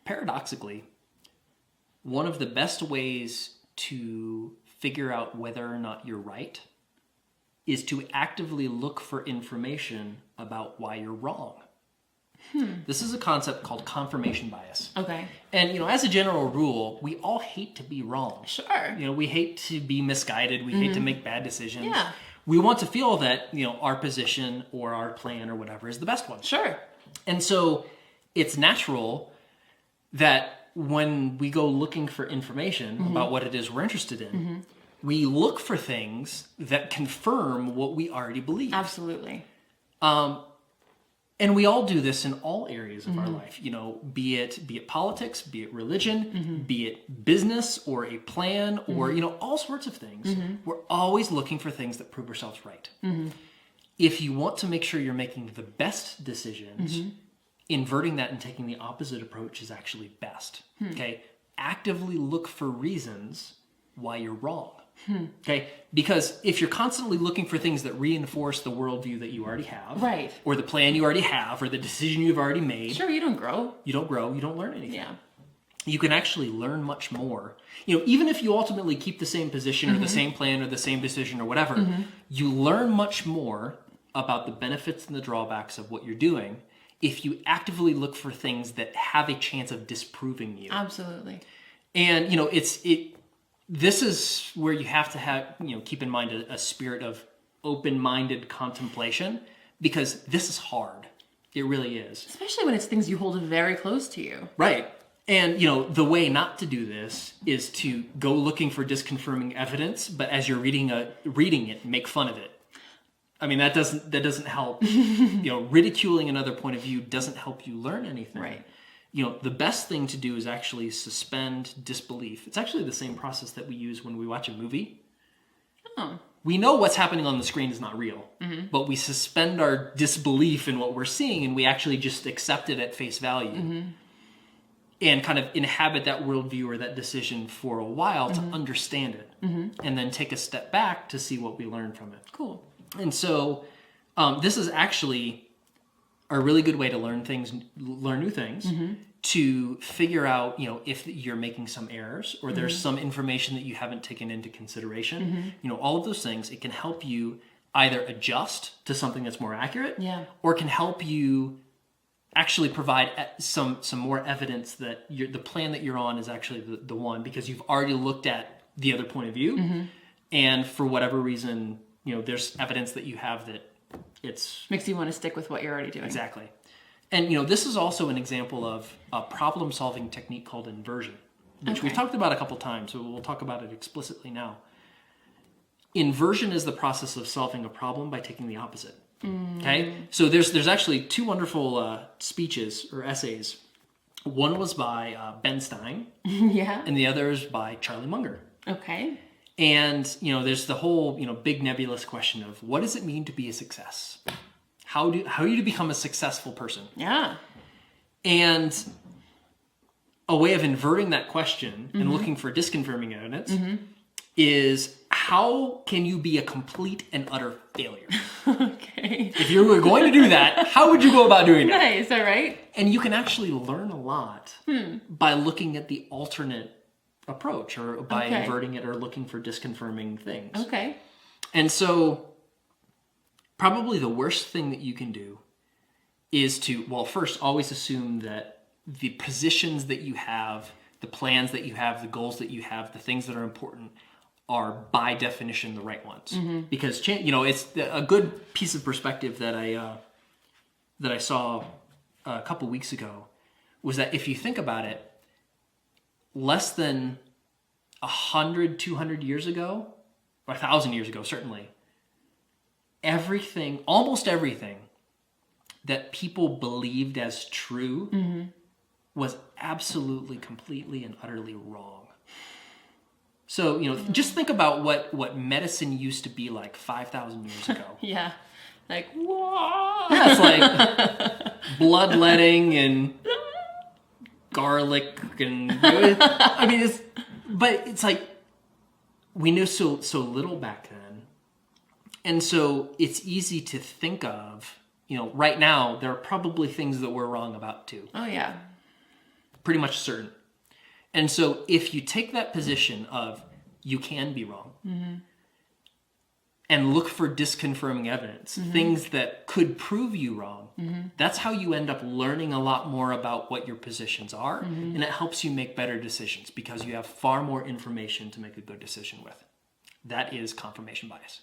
paradoxically, one of the best ways to figure out whether or not you're right is to actively look for information about why you're wrong. This is a concept called confirmation bias. Okay. And, as a general rule, we all hate to be wrong. Sure. We hate to be misguided. We hate to make bad decisions. Yeah. We want to feel that, our position or our plan or whatever is the best one. Sure. And so it's natural that when we go looking for information about what it is we're interested in, we look for things that confirm what we already believe. Absolutely. And we all do this in all areas of our life, be it politics, be it religion, be it business or a plan or, all sorts of things. We're always looking for things that prove ourselves right. If you want to make sure you're making the best decisions, inverting that and taking the opposite approach is actually best. Okay? Actively look for reasons why you're wrong. Okay? Because if you're constantly looking for things that reinforce the worldview that you already have, Right. or the plan you already have, or the decision you've already made, Sure, you don't grow. you don't grow, you don't learn anything. Yeah. You can actually learn much more. Even if you ultimately keep the same position or the same plan or the same decision or whatever, you learn much more about the benefits and the drawbacks of what you're doing if you actively look for things that have a chance of disproving you. Absolutely. And, this is where you have to have, keep in mind a spirit of open-minded contemplation, because this is hard. It really is. Especially when it's things you hold very close to you. Right. And, the way not to do this is to go looking for disconfirming evidence, but as you're reading it, make fun of it. I mean, that doesn't help. Ridiculing another point of view doesn't help you learn anything. Right. The best thing to do is actually suspend disbelief. It's actually the same process that we use when we watch a movie. Oh. We know what's happening on the screen is not real, but we suspend our disbelief in what we're seeing, and we actually just accept it at face value and kind of inhabit that worldview or that decision for a while to understand it, and then take a step back to see what we learn from it. Cool. And so this is actually a really good way to learn new things, to figure out, if you're making some errors or there's some information that you haven't taken into consideration. All of those things, it can help you either adjust to something that's more accurate, or can help you actually provide some more evidence that the plan that you're on is actually the one, because you've already looked at the other point of view, and for whatever reason, there's evidence that you have that it's Makes you want to stick with what you're already doing. exactly. And this is also an example of a problem-solving technique called inversion, which we've talked about a couple times, so we'll talk about it explicitly now. Inversion is the process of solving a problem by taking the opposite. Okay, so there's actually two wonderful speeches or essays. One was by Ben Stein, Yeah. and the other is by Charlie Munger. Okay. And, there's the whole, big nebulous question of what does it mean to be a success? How are you to become a successful person? Yeah. And a way of inverting that question and looking for disconfirming evidence is, how can you be a complete and utter failure? Okay. If you were going to do that, how would you go about doing that? Nice. All right. And you can actually learn a lot by looking at the alternate approach, or by inverting it, or looking for disconfirming things. Okay. And so probably the worst thing that you can do is to, first, always assume that the positions that you have, the plans that you have, the goals that you have, the things that are important are by definition the right ones. Because, it's a good piece of perspective that I saw a couple weeks ago was that if you think about it, less than 100, 200 years ago, or 1,000 years ago, certainly, almost everything that people believed as true was absolutely, completely, and utterly wrong. So, just think about what medicine used to be like 5,000 years ago. Yeah. Like, whoa. Yeah, it's like bloodletting and garlic and but it's like we knew so little back then, and so it's easy to think of, right now there are probably things that we're wrong about too. Oh yeah. pretty much certain. And so if you take that position of you can be wrong and look for disconfirming evidence, things that could prove you wrong, that's how you end up learning a lot more about what your positions are, and it helps you make better decisions because you have far more information to make a good decision with. That is confirmation bias.